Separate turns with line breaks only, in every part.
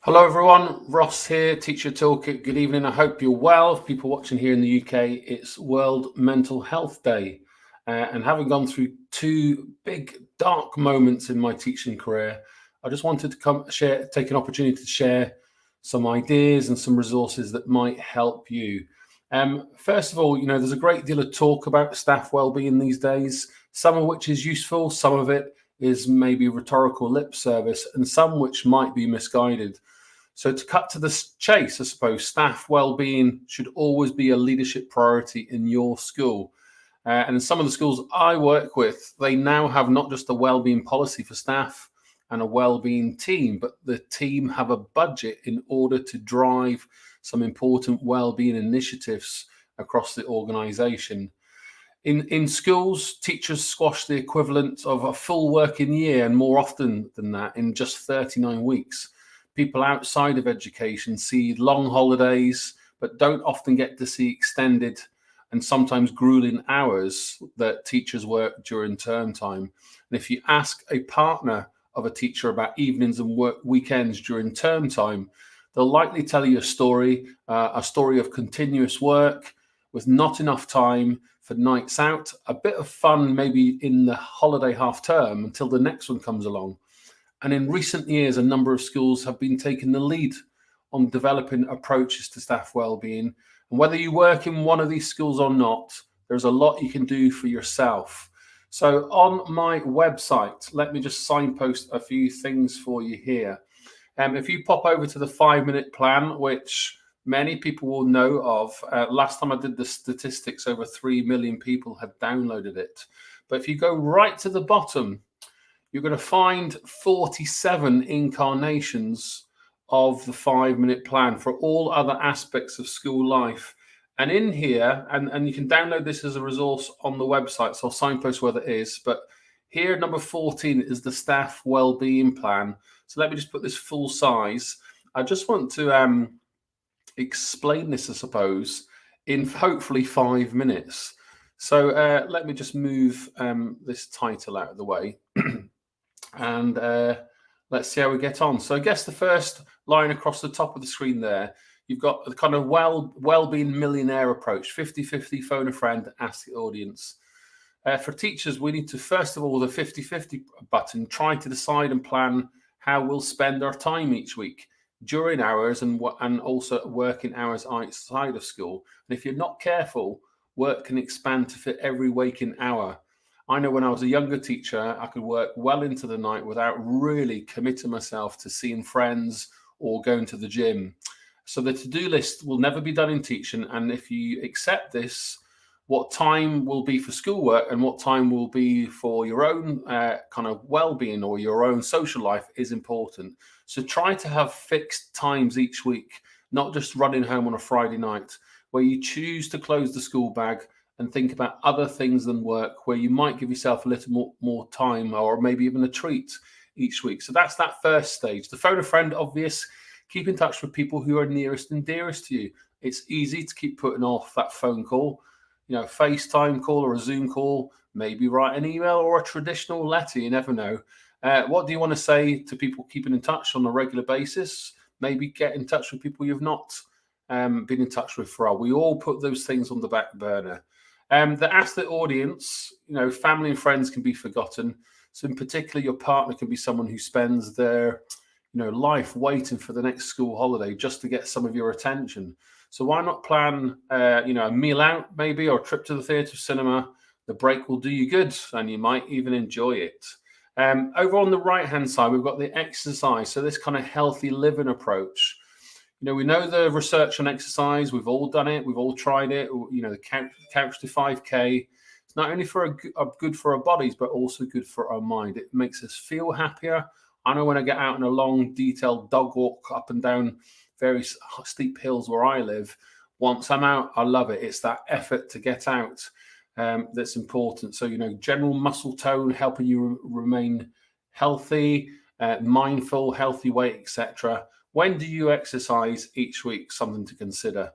Hello everyone, Ross here, Teacher Toolkit. Good evening. I hope you're well. People watching here in the UK, it's World Mental Health Day. And having gone through two big dark moments in my teaching career, I just wanted to take an opportunity to share some ideas and some resources that might help you. First of all, there's a great deal of talk about staff wellbeing these days, some of which is useful, some of it is maybe rhetorical lip service, and some which might be misguided. So to cut to the chase, I suppose staff well-being should always be a leadership priority in your school. And in some of the schools I work with, they now have not just a well-being policy for staff and a well-being team, but the team have a budget in order to drive some important well-being initiatives across the organization. In schools, teachers squash the equivalent of a full working year, and more often than that, in just 39 weeks. People outside of education see long holidays, but don't often get to see extended and sometimes grueling hours that teachers work during term time. And if you ask a partner of a teacher about evenings and work weekends during term time, they'll likely tell you a story of continuous work with not enough time for nights out, a bit of fun maybe in the holiday half term until the next one comes along. And in recent years, a number of schools have been taking the lead on developing approaches to staff wellbeing. And whether you work in one of these schools or not, there's a lot you can do for yourself. So on my website, let me just signpost a few things for you here. If you pop over to the 5-minute plan, which many people will know of, last time I did the statistics, over 3 million people had downloaded it. But if you go right to the bottom, you're going to find 47 incarnations of the 5-minute plan for all other aspects of school life. And in here, and you can download this as a resource on the website, so I'll signpost where that is. But here, number 14 is the staff wellbeing plan. So let me just put this full size. I just want to explain this, I suppose, in hopefully 5 minutes. So let me just move this title out of the way. And let's see how we get on. So I guess the first line across the top of the screen there, you've got the kind of well-being millionaire approach, 50-50, phone a friend, ask the audience. For teachers, we need to, first of all, the 50-50 button, try to decide and plan how we'll spend our time each week during hours and also working hours outside of school. And if you're not careful, work can expand to fit every waking hour. I know when I was a younger teacher, I could work well into the night without really committing myself to seeing friends or going to the gym. So the to-do list will never be done in teaching. And if you accept this, what time will be for schoolwork and what time will be for your own kind of well-being or your own social life is important. So try to have fixed times each week, not just running home on a Friday night, where you choose to close the school bag and think about other things than work, where you might give yourself a little more time or maybe even a treat each week. So that's that first stage. The phone a friend, obvious. Keep in touch with people who are nearest and dearest to you. It's easy to keep putting off that phone call, FaceTime call or a Zoom call, maybe write an email or a traditional letter, you never know. What do you want to say to people keeping in touch on a regular basis? Maybe get in touch with people you've not been in touch with for a while. We all put those things on the back burner. The ask the audience, family and friends can be forgotten. So in particular, your partner can be someone who spends their, life waiting for the next school holiday just to get some of your attention. So why not plan, a meal out maybe, or a trip to the theatre, cinema? The break will do you good and you might even enjoy it. Over on the right-hand side, we've got the exercise. So this kind of healthy living approach. We know the research on exercise. We've all done it. We've all tried it. The couch to 5K. It's not only good for our bodies, but also good for our mind. It makes us feel happier. I know when I get out on a long, detailed dog walk up and down very steep hills where I live, once I'm out, I love it. It's that effort to get out that's important. So, general muscle tone, helping you remain healthy, mindful, healthy weight, etc. When do you exercise each week? Something to consider.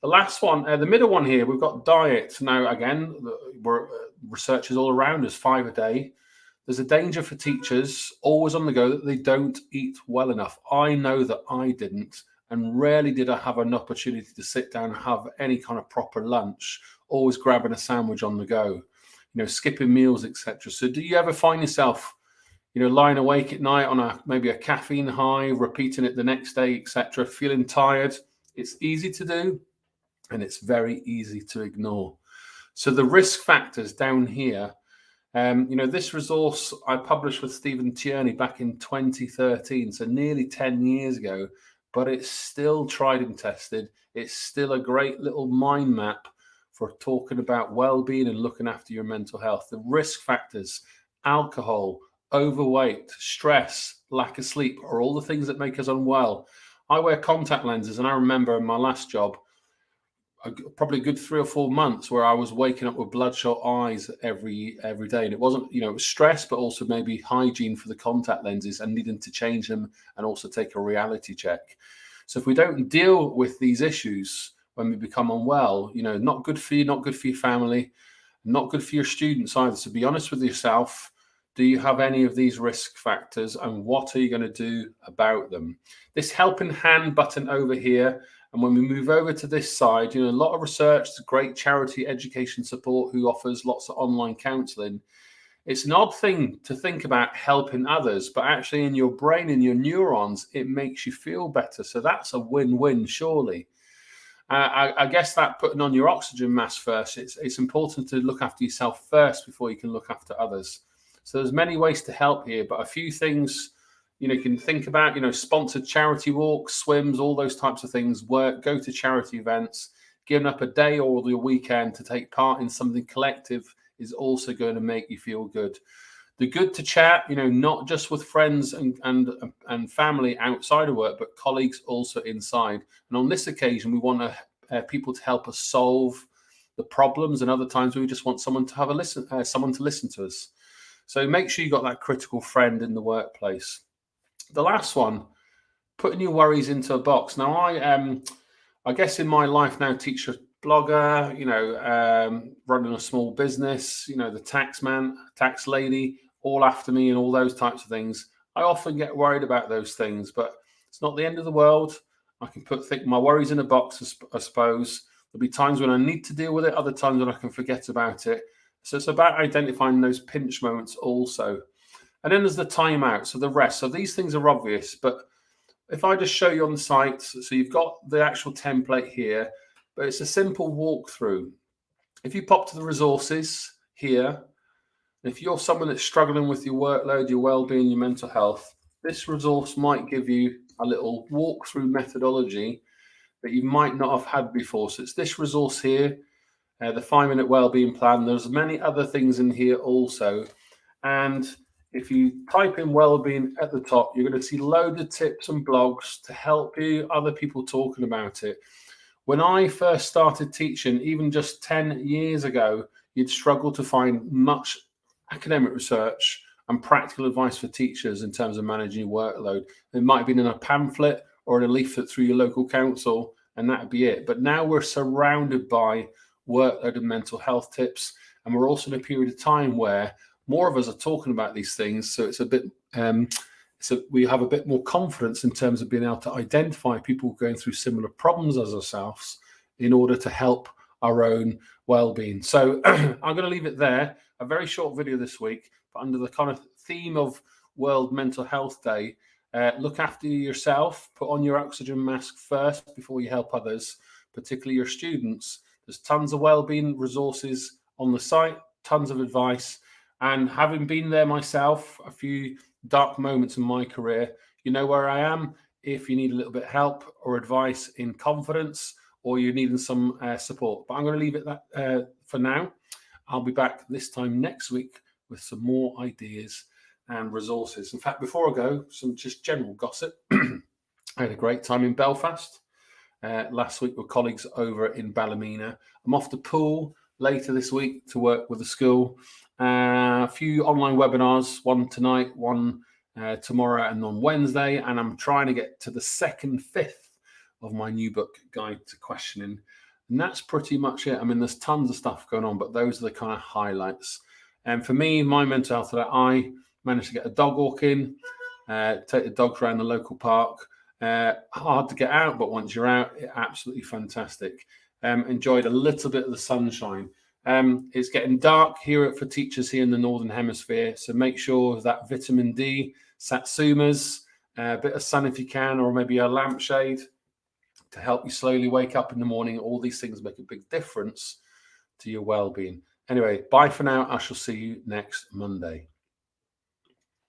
The last one, the middle one here, we've got diet. Now, again, research is all around us, 5 a day. there's a danger for teachers always on the go that they don't eat well enough. I know that I didn't, and rarely did I have an opportunity to sit down and have any kind of proper lunch, always grabbing a sandwich on the go, skipping meals, etc. So do you ever find yourself, lying awake at night on maybe a caffeine high, repeating it the next day, etc., feeling tired? It's easy to do, and it's very easy to ignore. So the risk factors down here, this resource I published with Stephen Tierney back in 2013, so nearly 10 years ago, but it's still tried and tested. It's still a great little mind map for talking about well-being and looking after your mental health. The risk factors: alcohol, overweight, stress, lack of sleep, are all the things that make us unwell. I wear contact lenses, and I remember in my last job, probably a good 3 or 4 months where I was waking up with bloodshot eyes every day, and it wasn't, it was stress, but also maybe hygiene for the contact lenses and needing to change them and also take a reality check. So if we don't deal with these issues when we become unwell, not good for you, not good for your family, not good for your students either. So be honest with yourself. Do you have any of these risk factors, and what are you going to do about them? This helping hand button over here, and when we move over to this side, a lot of research, great charity education support who offers lots of online counseling. It's an odd thing to think about helping others, but actually in your brain, in your neurons, it makes you feel better. So that's a win-win, surely. I guess that putting on your oxygen mask first, it's important to look after yourself first before you can look after others. So there's many ways to help here, but a few things you can think about, sponsored charity walks, swims, all those types of things, go to charity events, giving up a day or the weekend to take part in something collective is also going to make you feel good. The good to chat, not just with friends and family outside of work, but colleagues also inside. And on this occasion, we want people to help us solve the problems, and other times we just want someone to have a listen, someone to listen to us. So make sure you got that critical friend in the workplace. The last one, putting your worries into a box. Now, I guess in my life now, teacher, blogger, running a small business, the tax man, tax lady, all after me and all those types of things. I often get worried about those things, but it's not the end of the world. I can think my worries in a box, I suppose. There'll be times when I need to deal with it, other times when I can forget about it. So it's about identifying those pinch moments also. And then there's the timeout, so the rest. So these things are obvious, but if I just show you on the site, so you've got the actual template here, but it's a simple walkthrough. If you pop to the resources here, if you're someone that's struggling with your workload, your well-being, your mental health, this resource might give you a little walkthrough methodology that you might not have had before. So it's this resource here, the 5-minute well-being plan. There's many other things in here also. And if you type in well-being at the top, you're going to see loads of tips and blogs to help you, other people talking about it. When I first started teaching, even just 10 years ago, you'd struggle to find much academic research and practical advice for teachers in terms of managing your workload. It might have been in a pamphlet or in a leaflet through your local council, and that'd be it. But now we're surrounded by workload and mental health tips, and we're also in a period of time where more of us are talking about these things, so it's a bit so we have a bit more confidence in terms of being able to identify people going through similar problems as ourselves in order to help our own well-being. So I'm going to leave it there. A very short video this week, but under the kind of theme of World Mental Health Day. Look after yourself, put on your oxygen mask first before you help others, particularly your students. There's tons of well-being resources on the site, tons of advice. And having been there myself, a few dark moments in my career, you know where I am. If you need a little bit of help or advice in confidence, or you're needing some support. But I'm going to leave it that for now. I'll be back this time next week with some more ideas and resources. In fact, before I go, some just general gossip. I had a great time in Belfast last week with colleagues over in Ballymena. I'm off to Poole later this week to work with the school. A few online webinars, one tonight, one tomorrow and on Wednesday. And I'm trying to get to the second fifth of my new book, Guide to Questioning. And that's pretty much it. I mean, there's tons of stuff going on, but those are the kind of highlights. And for me, my mental health, that I managed to get a dog walk in, take the dogs around the local park. Hard to get out, but once you're out, absolutely fantastic. Enjoyed a little bit of the sunshine. It's getting dark here for teachers here in the Northern Hemisphere, so make sure that vitamin D, satsumas, a bit of sun if you can, or maybe a lampshade to help you slowly wake up in the morning. All these things make a big difference to your well-being. Anyway, bye for now. I shall see you next Monday.